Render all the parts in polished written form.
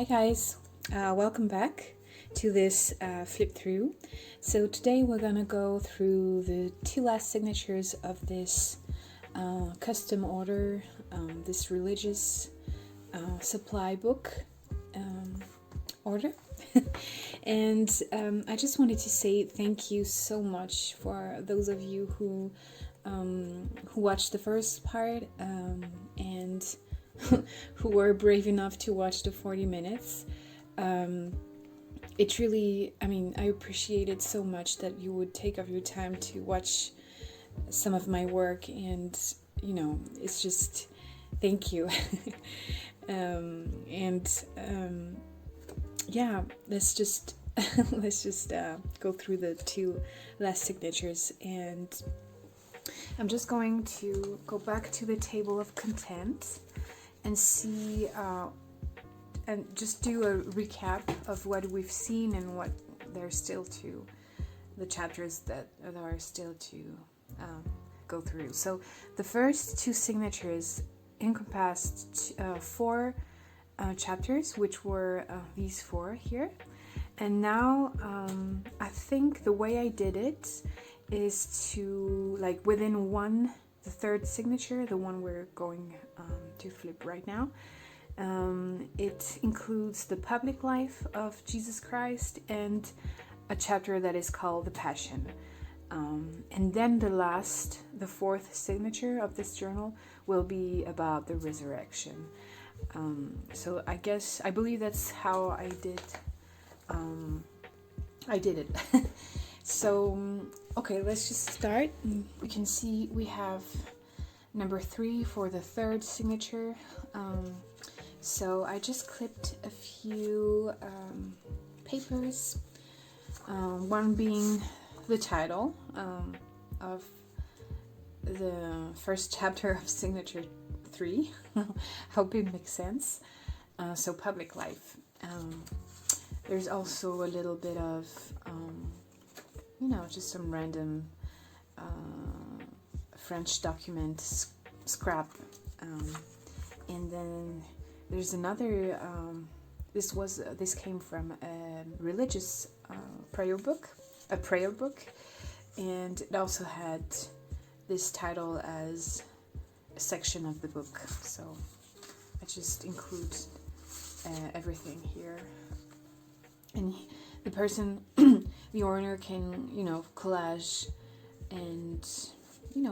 Hi guys, welcome back to this flip through. So today we're gonna go through the two last signatures of this custom order, this religious supply book order. And I just wanted to say thank you so much for those of you who watched the first part and who were brave enough to watch the 40 minutes. It really, I appreciate it so much that you would take up your time to watch some of my work, and it's just thank you. Yeah, let's just go through the two last signatures, and I'm just going to go back to the table of content and see and just do a recap of what we've seen and what there's still to the chapters that are still to go through. So the first two signatures encompassed four chapters, which were these four here. And now I think the way I did it is to, like, within the third signature, the one we're going to flip right now, it includes the public life of Jesus Christ and a chapter that is called the Passion. And then the fourth signature of this journal will be about the resurrection. So I believe that's how I did it. So, okay, let's just start. We can see we have number 3 for the third signature. So I just clipped a few papers, one being the title of the first chapter of signature 3. Hope it makes sense. So public life. There's also a little bit of just some random French document scrap, and then there's another. This came from a religious prayer book, and it also had this title as a section of the book. So I just include everything here, and the person, the owner, can collage and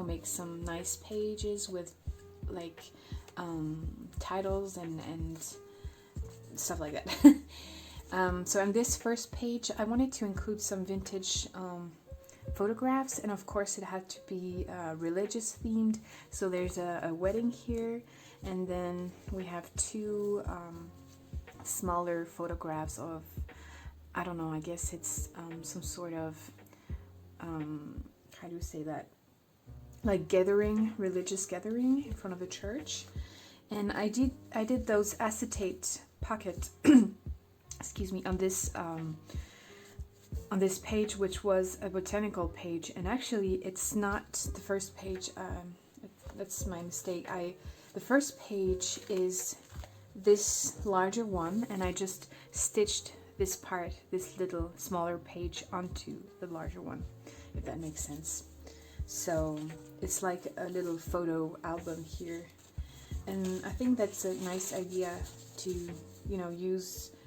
make some nice pages with like titles and stuff like that. So on this first page, I wanted to include some vintage photographs, and of course it had to be religious themed. So there's a wedding here, and then we have two smaller photographs of, I don't know, I guess it's some sort of how do you say that, like religious gathering in front of a church. And I did those acetate pocket excuse me, on this page, which was a botanical page. And actually it's not the first page, that's my mistake. The first page is this larger one, and I just stitched this little smaller page onto the larger one, if that makes sense. So it's like a little photo album here, and I think that's a nice idea to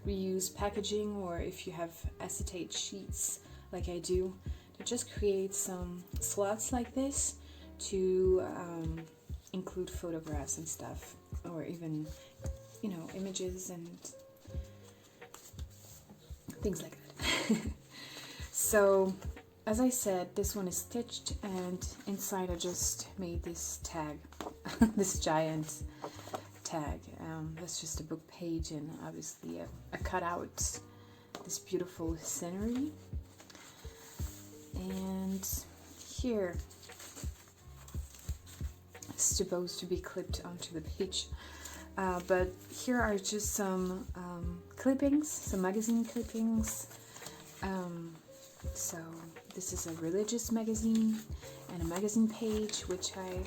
reuse packaging, or if you have acetate sheets like I do, to just create some slots like this to include photographs and stuff, or even images and things like that. So as I said, this one is stitched, and inside I just made this tag, this giant tag. That's just a book page, and obviously I cut out this beautiful scenery. And here it's supposed to be clipped onto the page. But here are just some clippings, some magazine clippings. So this is a religious magazine and a magazine page, which I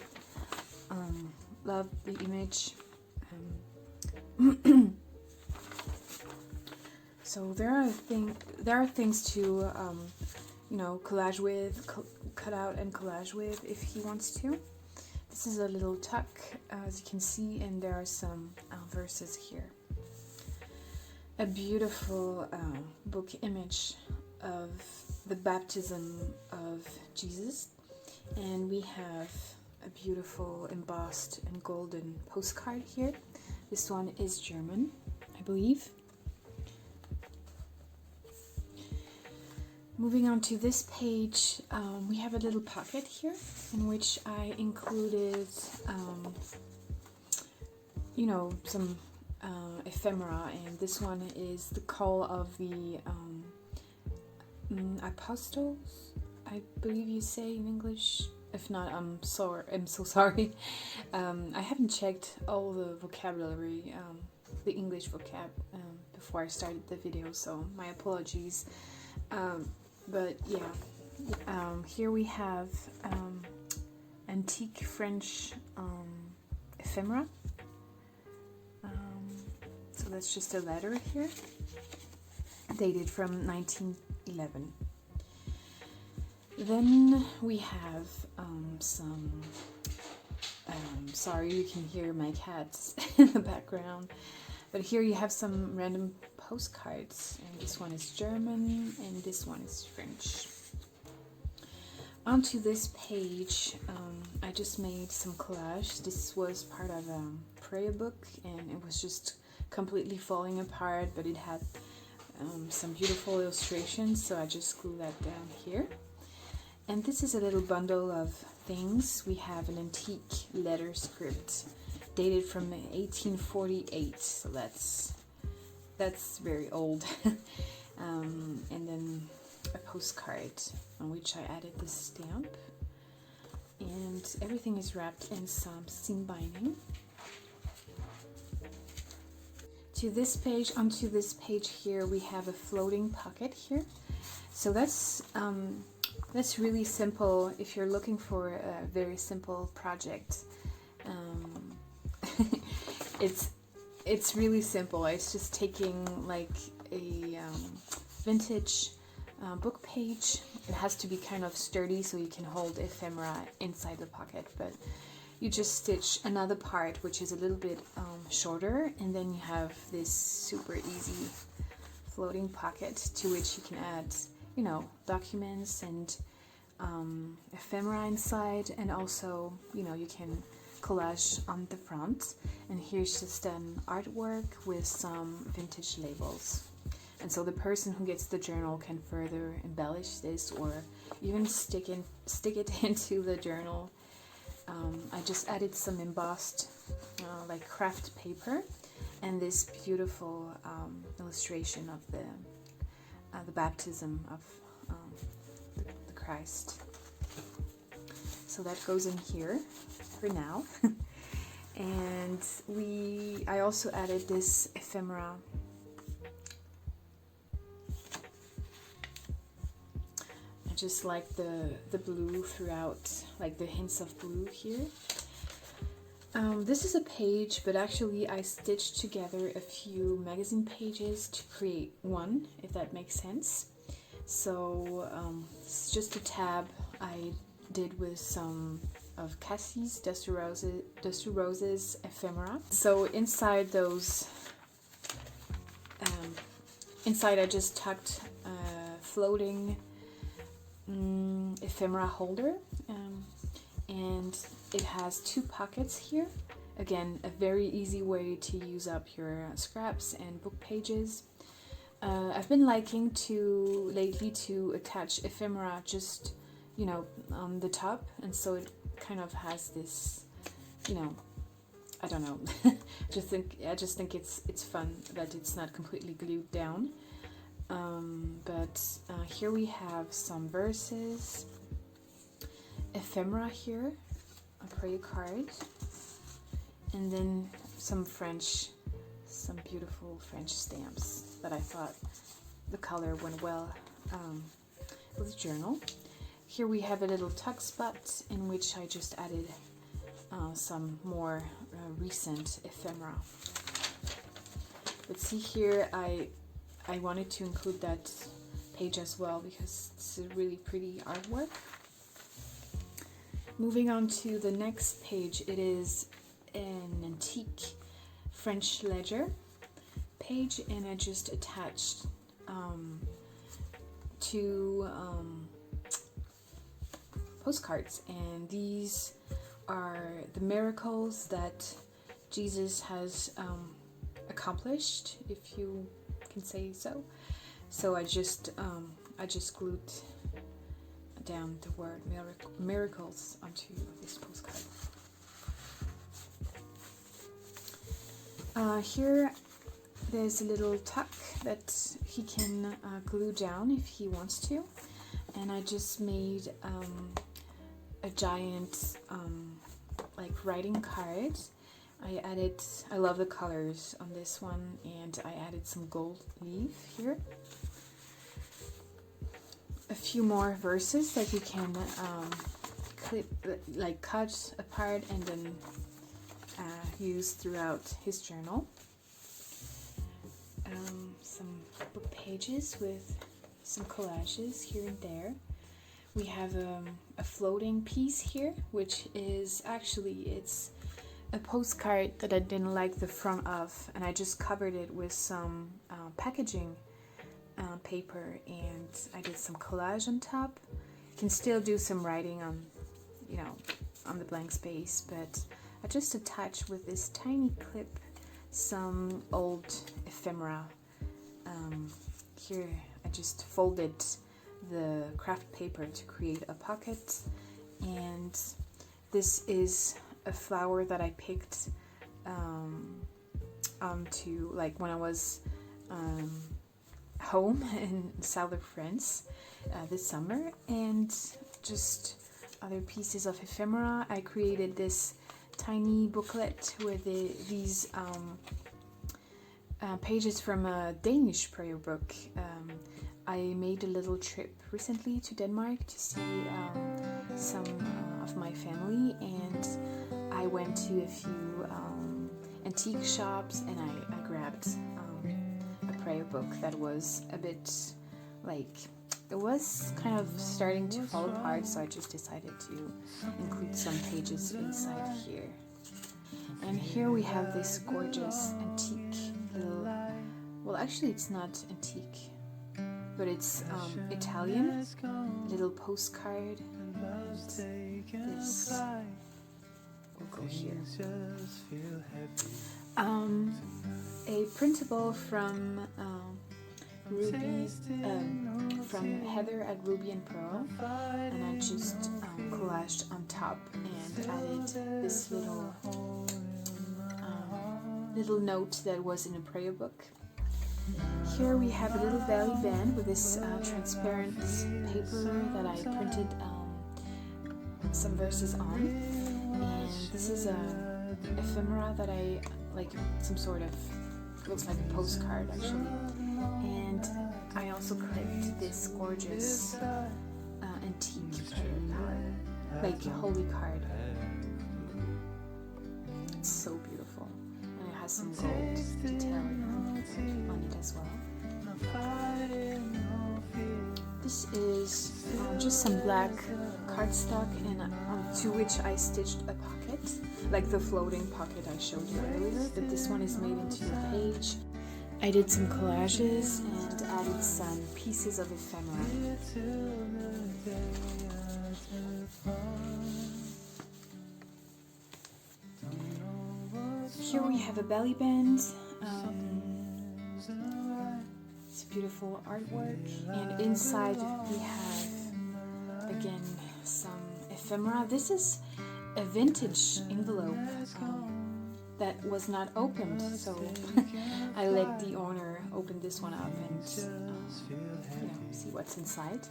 love the image. So there are things to you know, collage with, cut out and collage with if he wants to. This is a little tuck, as you can see, and there are some verses here. A beautiful book image of the baptism of Jesus, and we have a beautiful embossed and golden postcard here. This one is German, I believe. Moving on to this page, we have a little pocket here in which I included, you know, some ephemera, and this one is the call of the apostles, I believe you say in English. If not, I'm so sorry. I haven't checked all the vocabulary, the English vocab, before I started the video, so my apologies. But yeah, here we have antique French ephemera. So that's just a letter here, dated from 1911. Then we have some, sorry you can hear my cats in the background, but here you have some random postcards, and this one is German and this one is French. Onto this page, I just made some collage. This was part of a prayer book, and it was just completely falling apart, but it had some beautiful illustrations, so I just glued that down here. And this is a little bundle of things. We have an antique letter script dated from 1848, so that's very old. And then a postcard on which I added this stamp, and everything is wrapped in some seam binding. Onto this page here, we have a floating pocket here. So that's really simple if you're looking for a very simple project. It's really simple. It's just taking like a vintage book page. It has to be kind of sturdy so you can hold ephemera inside the pocket, but you just stitch another part which is a little bit shorter, and then you have this super easy floating pocket to which you can add, you know, documents and ephemera inside, and also, you know, you can collage on the front. And here's just an artwork with some vintage labels, and so the person who gets the journal can further embellish this or even stick it into the journal. I just added some embossed like craft paper and this beautiful illustration of the baptism of the Christ. So that goes in here for now. And I also added this ephemera. I just like the blue throughout, like the hints of blue here. This is a page, but actually I stitched together a few magazine pages to create one, if that makes sense. So it's just a tab I did with some of Cassie's Dust to Roses ephemera. So inside those, inside I just tucked a floating ephemera holder, and it has two pockets here. Again, a very easy way to use up your scraps and book pages. I've been liking lately to attach ephemera just, you know, on the top, and so it kind of has this, you know, I don't know. I just think it's fun that it's not completely glued down. But here we have some verses, ephemera here, a prayer card, and then some beautiful French stamps that I thought the color went well with the journal. Here we have a little tuck spot in which I just added some more recent ephemera. But see here, I I wanted to include that page as well because it's a really pretty artwork. Moving on to the next page, it is an antique French ledger page, and I just attached two postcards, and these are the miracles that Jesus has accomplished, if you can say so. So I just glued down the word miracles onto this postcard. Here there's a little tuck that he can glue down if he wants to, and I just made a giant like writing card. I love the colors on this one, and I added some gold leaf here. A few more verses that you can cut apart and then use throughout his journal. Some book pages with some collages here and there. We have a floating piece here, which is it's a postcard that I didn't like the front of, and I just covered it with some packaging paper, and I did some collage on top. You can still do some writing on, on the blank space, but I just attached with this tiny clip some old ephemera. Here I just folded the craft paper to create a pocket, and this is a flower that I picked to when I was home in south of France this summer, and just other pieces of ephemera. I created this tiny booklet with these pages from a Danish prayer book. I made a little trip recently to Denmark to see some of my family, and I went to a few antique shops, and I grabbed a prayer book that was a bit it was kind of starting to fall apart, so I just decided to include some pages inside here. And here we have this gorgeous antique little, actually it's not antique, but it's Italian little postcard. This will go here. A printable from from Heather at Ruby and Pearl, and I just collaged on top and added this little note that was in a prayer book. Here we have a little belly band with this transparent paper that I printed some verses on, and this is a ephemera that I some sort of, looks like a postcard actually, and I also clipped this gorgeous antique prayer card, holy card. It's so beautiful, and it has some gold detailing on it as well. This is just some black cardstock, and to which I stitched a pocket, like the floating pocket I showed you earlier, but this one is made into a page. I did some collages and added some pieces of ephemera. Here we have a belly band. It's beautiful artwork, and inside we have again some ephemera. This is a vintage envelope that was not opened, so I let the owner open this one up and see what's inside.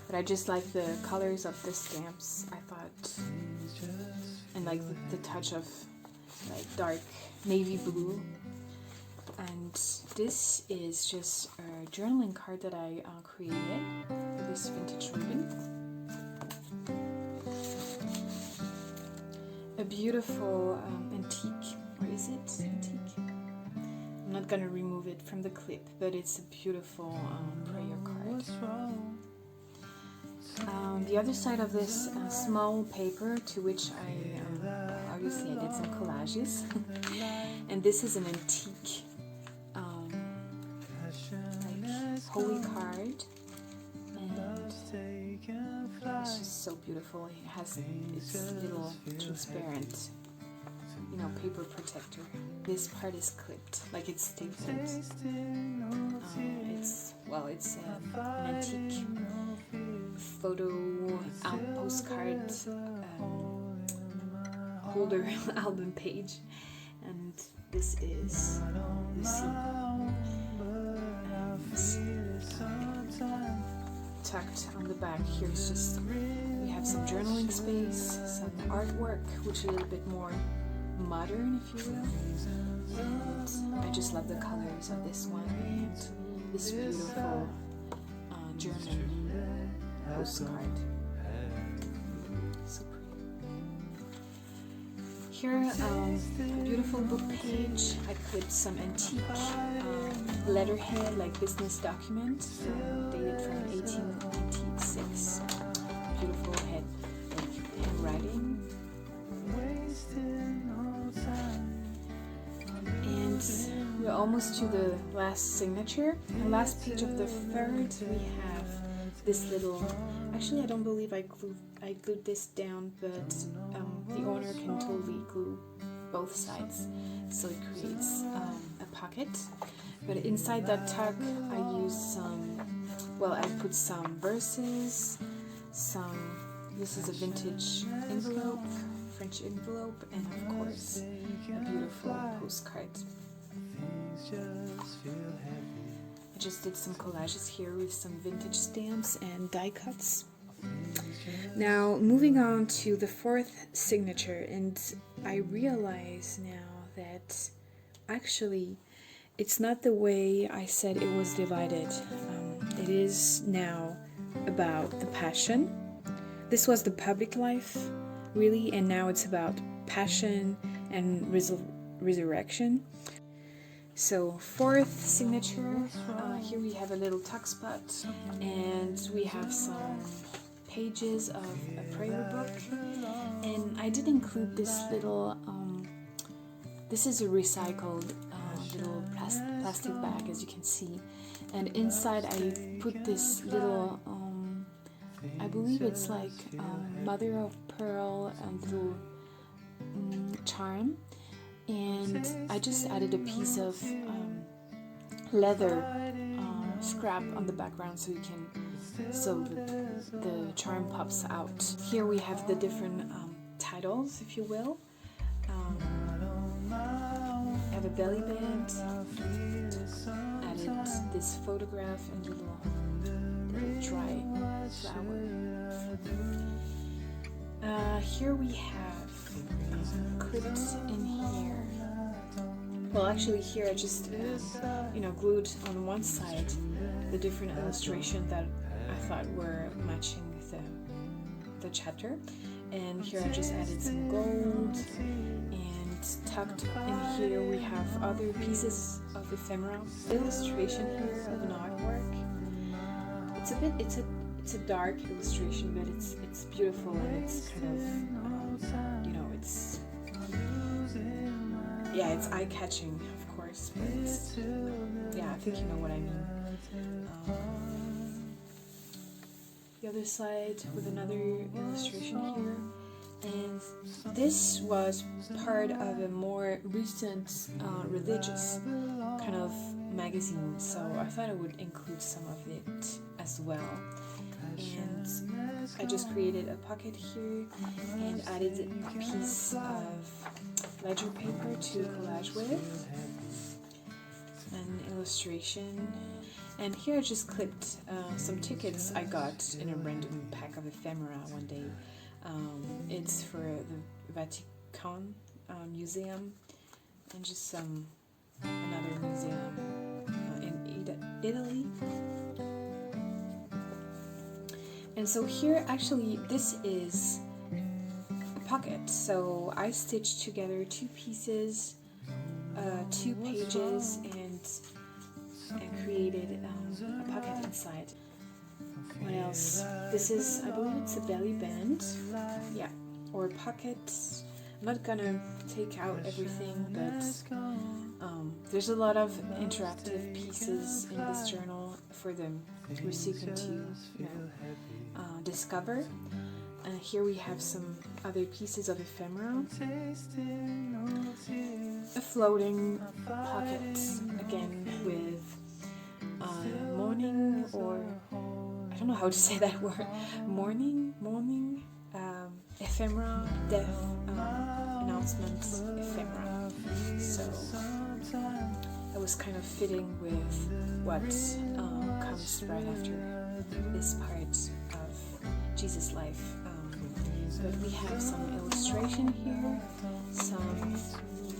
But I just like the colors of the stamps, I thought, and the touch of dark navy blue. And this is just a journaling card that I created with this vintage ribbon. A beautiful antique, or is it antique? I'm not gonna remove it from the clip, but it's a beautiful prayer card. The other side of this small paper, to which obviously I did some collages, and this is an antique like holy card, and it's just so beautiful. It has its little transparent, paper protector. This part is clipped, like it's stapled. It's an antique photo postcard holder album page, and this is tucked on the back. Here's just, we have some journaling space, some artwork, which is a little bit more modern, if you will, and I just love the colors of this one and this beautiful German postcard. So pretty. Here, a beautiful book page. I clipped some antique letterhead, like business document, dated from 1896. Beautiful handwriting. And we're almost to the last signature. The last page of the third, we have this little, actually I don't believe I glued this down, but the owner can totally glue both sides, so it creates a pocket. But inside that tuck I used I put some verses, this is a vintage envelope, French envelope, and of course a beautiful postcard. I just did some collages here with some vintage stamps and die cuts. Now moving on to the fourth signature, and I realize now that actually it's not the way I said it was divided. It is now about the passion. This was the public life, really, and now it's about passion and resurrection. So fourth signature, here we have a little tuck spot, and we have some pages of a prayer book, and I did include this little, this is a recycled little plastic bag, as you can see, and inside I put this little, I believe it's like mother of pearl and little charm. And I just added a piece of leather scrap on the background so the charm pops out. Here we have the different titles, if you will. I have a belly band, added this photograph and little dry flower. Here we have clipped in here. Well, actually here I just glued on one side the different illustration that I thought were matching the chapter, and here I just added some gold, and tucked in here we have other pieces of ephemera illustration here of an artwork. It's a dark illustration, but it's beautiful, and it's kind of it's eye-catching, of course, but I think you know what I mean. The other side with another illustration here, and this was part of a more recent religious kind of magazine, so I thought I would include some of it as well. And I just created a pocket here and added a piece of ledger paper to collage with, an illustration, and here I just clipped some tickets I got in a random pack of ephemera one day. It's for the Vatican Museum, and just another museum in Italy. And so here, actually, this is a pocket. So I stitched together two pieces 2 pages and created a pocket inside. What else? This is, I believe it's a belly band, yeah, or a pocket. I'm not gonna take out everything, but there's a lot of interactive pieces in this journal for the recipient to discover. Here we have some other pieces of ephemera, a floating pocket, again with mourning, or I don't know how to say that word, mourning, ephemera, death, announcement, ephemera. So that was kind of fitting with what comes right after this part of Jesus' life. But we have some illustration here, some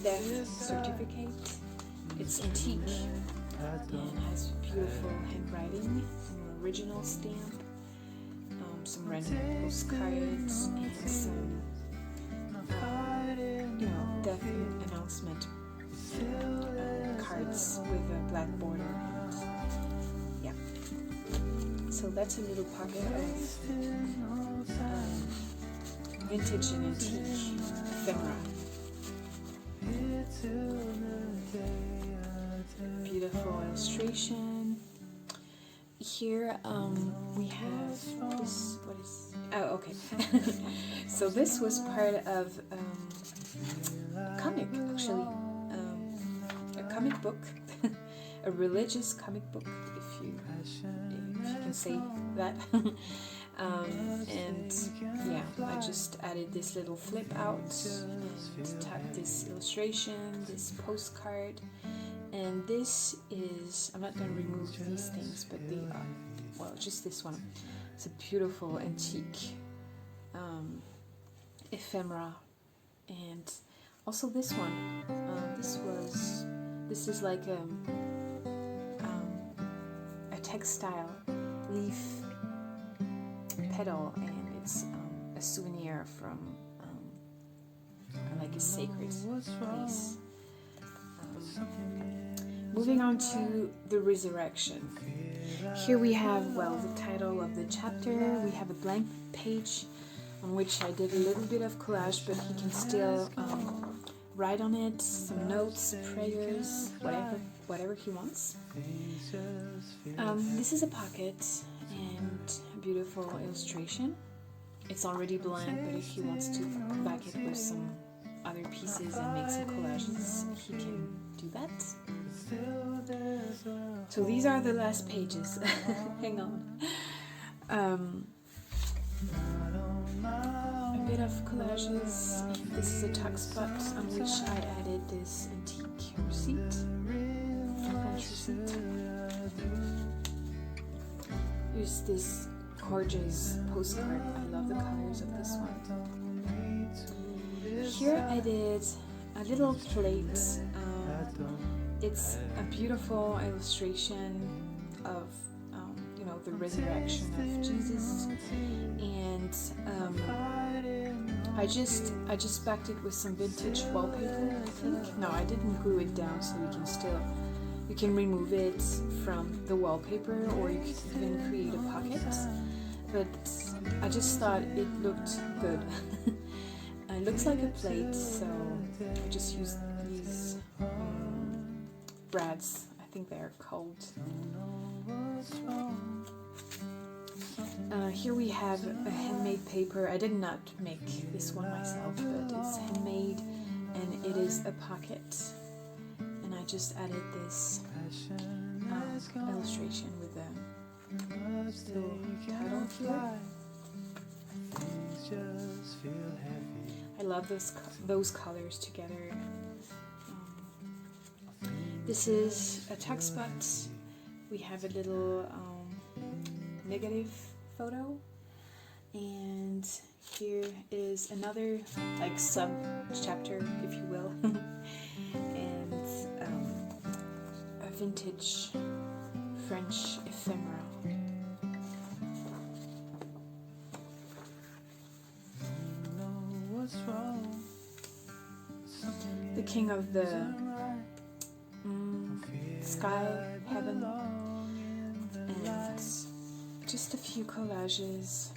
death certificate. It's antique and has beautiful handwriting, an original stamp, some random postcards, and some death announcement cards with a black border. And, yeah. So that's a little pocket of vintage and antique ephemera. Beautiful illustration. Here we have this. What is? Oh, okay. So this was part of a comic, actually, a comic book, a religious comic book, if you can say that. And yeah, I just added this little flip out and tacked this illustration, this postcard, and this is, I'm not going to remove these things, but they are, well, just this one. It's a beautiful antique ephemera, and also this one. This is like a textile leaf petal, and it's a souvenir from like a sacred place. Moving on to the resurrection. Here we have, well, the title of the chapter. We have a blank page on which I did a little bit of collage, but he can still write on it some notes, prayers, whatever he wants. This is a pocket and a beautiful illustration. It's already blank, but if he wants to back it with some other pieces and make some collages, he can do that. So these are the last pages. Hang on. A bit of collages. This is a tuck spot on which I added this antique receipt, French receipt. Here's this gorgeous postcard. I love the colors of this one. Here I did a little plate. It's a beautiful illustration of the resurrection of Jesus, and I just backed it with some vintage wallpaper, I think. No, I didn't glue it down, so you can remove it from the wallpaper, or you could even create a pocket. But I just thought it looked good. It looks like a plate, so I just used these brads. I think they're called. Here we have a handmade paper. I did not make this one myself, but it's handmade, and it is a pocket. And I just added this illustration with the little title here. I love those colors together. This is a tuck spot. We have a little negative photo, and here is another like sub chapter, if you will, and a vintage French ephemera. The king of the just a few collages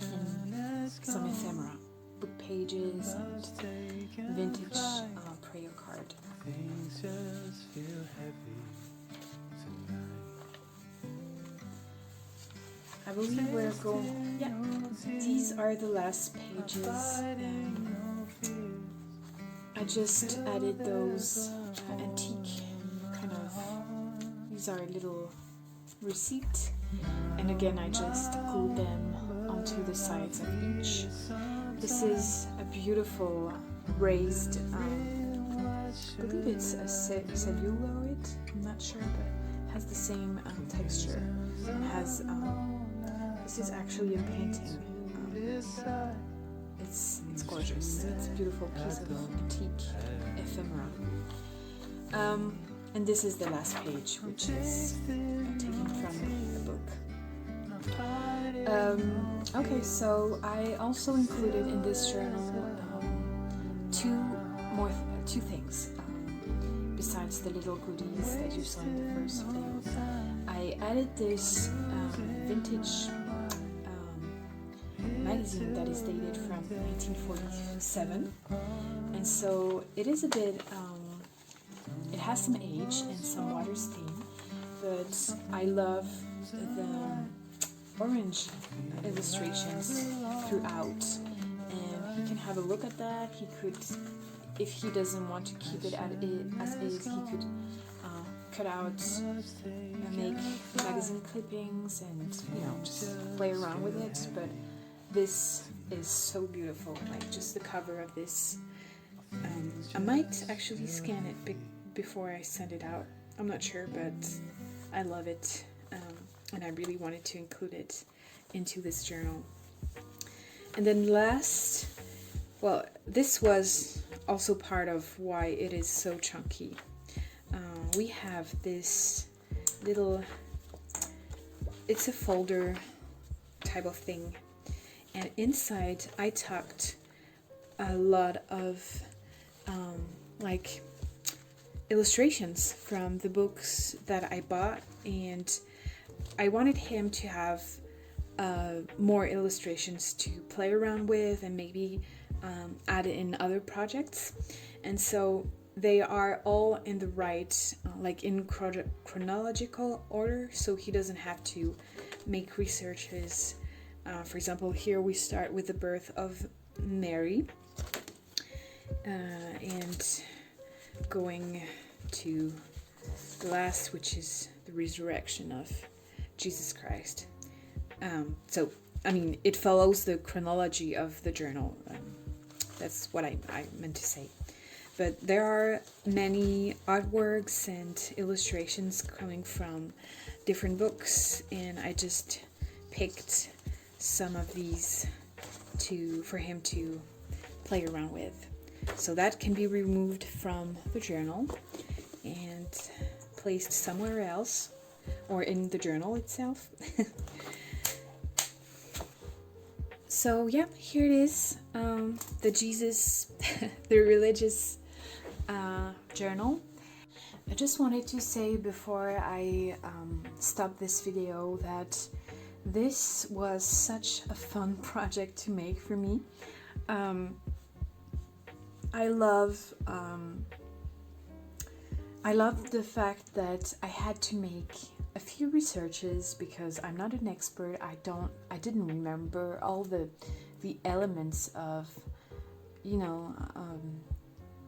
and some ephemera, book pages and vintage prayer card. Things just feel heavy tonight. I believe we're going. Yeah, these are the last pages. I just added those antique kind of. These are a little receipt, and again I just glued them onto the sides of each. This is a beautiful raised. I believe it's a celluloid. I'm not sure, but it has the same texture. It has. This is actually a painting. It's gorgeous. It's a beautiful piece of antique ephemera. And this is the last page, which is taken from the book. Okay, so I also included in this journal two things. Besides the little goodies that you saw in the first thing, I added this vintage magazine that is dated from 1947, and so it is a bit it has some age and some water stain, but I love the orange illustrations throughout, and he can have a look at that. He could, if he doesn't want to keep it as is, he could cut out and make magazine clippings and just play around with it. But this is so beautiful, like just the cover of this. I might actually scan it before I send it out. I'm not sure, but I love it, and I really wanted to include it into this journal. And then last, well, this was also part of why it is so chunky. We have this little, it's a folder type of thing, and inside I tucked a lot of like illustrations from the books that I bought, and I wanted him to have more illustrations to play around with and maybe add in other projects. And so they are all in the right, like in chronological order, so he doesn't have to make researches. For example, here we start with the birth of Mary, and going to the last, which is the resurrection of Jesus Christ. So, I mean, it follows the chronology of the journal. That's what I meant to say. But there are many artworks and illustrations coming from different books, and I just picked some of these for him to play around with. So that can be removed from the journal and placed somewhere else, or in the journal itself. So yeah, here it is, the Jesus, the religious journal. I just wanted to say before I stop this video that this was such a fun project to make for me. I love the fact that I had to make a few researches because I'm not an expert. I didn't remember all the elements of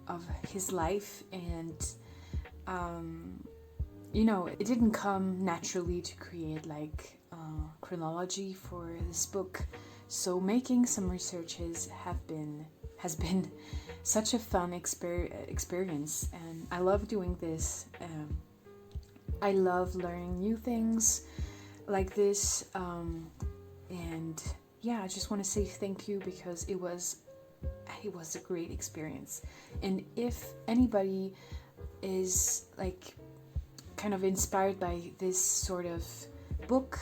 of his life, and it didn't come naturally to create like chronology for this book. So making some researches has been such a fun experience, and I love doing this. I love learning new things like this, and yeah, I just want to say thank you because it was a great experience. And if anybody is like kind of inspired by this sort of book,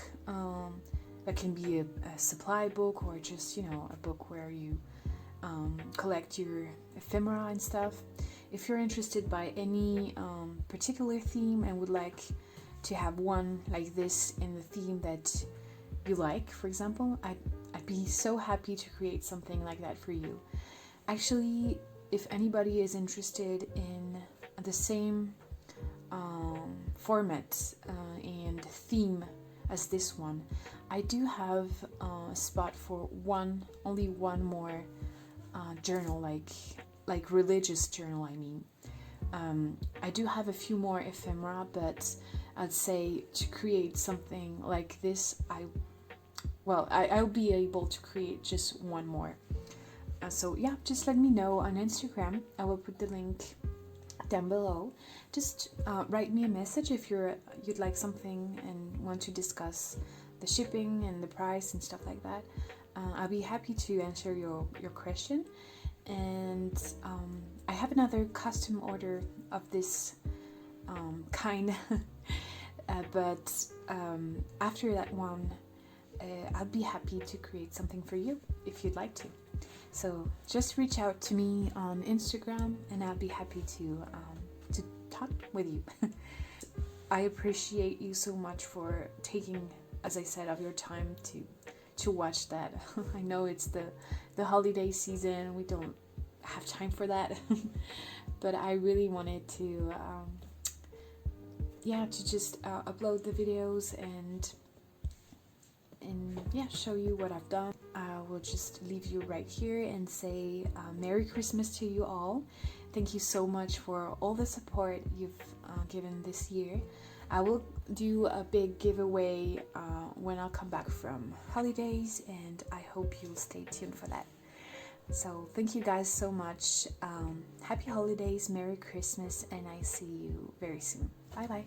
that can be a supply book or just a book where you collect your ephemera and stuff. If you're interested by any particular theme and would like to have one like this in the theme that you like, for example, I'd be so happy to create something like that for you. Actually, if anybody is interested in the same format and theme as this one, I do have a spot for only one more journal, like religious journal, I mean. I do have a few more ephemera, but I'd say to create something like this, I'll be able to create just one more. So yeah, just let me know on Instagram. I will put the link down below. Just write me a message if you'd like something and want to discuss the shipping and the price and stuff like that. I'll be happy to answer your question. And I have another custom order of this kind, but after that one, I'll be happy to create something for you if you'd like to. So just reach out to me on Instagram, and I'll be happy to talk with you. I appreciate you so much for taking, as I said, of your time to watch that. I know it's the holiday season, we don't have time for that, but I really wanted to just upload the videos and show you what I've done. I will just leave you right here and say Merry Christmas to you all. Thank you so much for all the support you've given this year. I will do a big giveaway when I'll come back from holidays, and I hope you'll stay tuned for that. So thank you guys so much. Happy holidays, Merry Christmas, and I see you very soon. Bye bye.